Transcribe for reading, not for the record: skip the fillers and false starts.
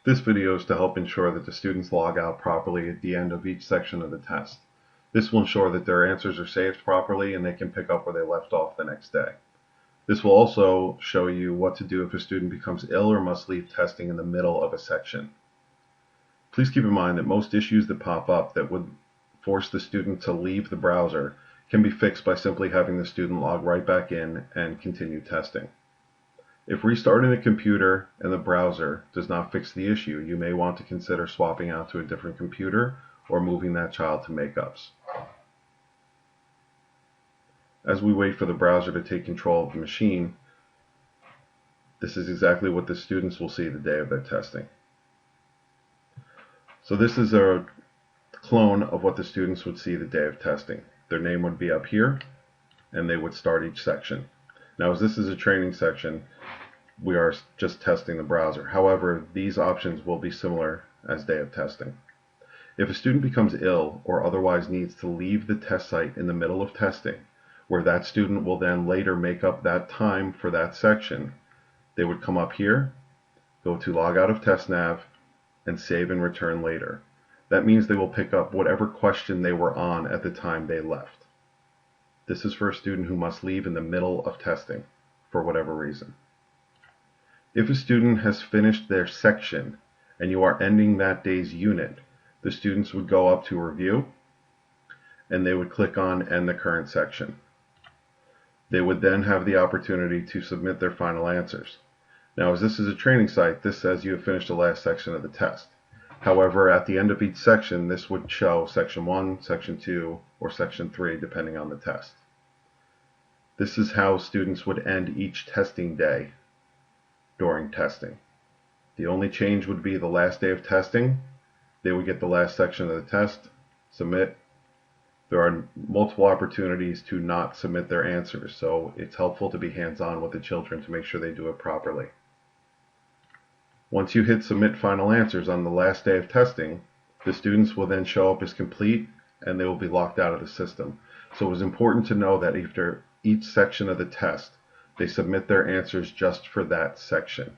This video is to help ensure that the students log out properly at the end of each section of the test. This will ensure that their answers are saved properly and they can pick up where they left off the next day. This will also show you what to do if a student becomes ill or must leave testing in the middle of a section. Please keep in mind that most issues that pop up that would force the student to leave the browser can be fixed by simply having the student log right back in and continue testing. If restarting the computer and the browser does not fix the issue, you may want to consider swapping out to a different computer or moving that child to makeups. As we wait for the browser to take control of the machine, this is exactly what the students will see the day of their testing. So this is a clone of what the students would see the day of testing. Their name would be up here, and they would start each section. Now, as this is a training section, we are just testing the browser. However, these options will be similar as day of testing. If a student becomes ill or otherwise needs to leave the test site in the middle of testing, where that student will then later make up that time for that section, they would come up here, go to log out of TestNav, and save and return later. That means they will pick up whatever question they were on at the time they left. This is for a student who must leave in the middle of testing for whatever reason. If a student has finished their section and you are ending that day's unit, the students would go up to review and they would click on end the current section. They would then have the opportunity to submit their final answers. Now, as this is a training site, this says you have finished the last section of the test. However, at the end of each section, this would show section 1, section 2, or section 3, depending on the test. This is how students would end each testing day during testing. The only change would be the last day of testing. They would get the last section of the test, submit. There are multiple opportunities to not submit their answers, so it's helpful to be hands-on with the children to make sure they do it properly. Once you hit submit final answers on the last day of testing, the students will then show up as complete and they will be locked out of the system. So it was important to know that after each section of the test, they submit their answers just for that section.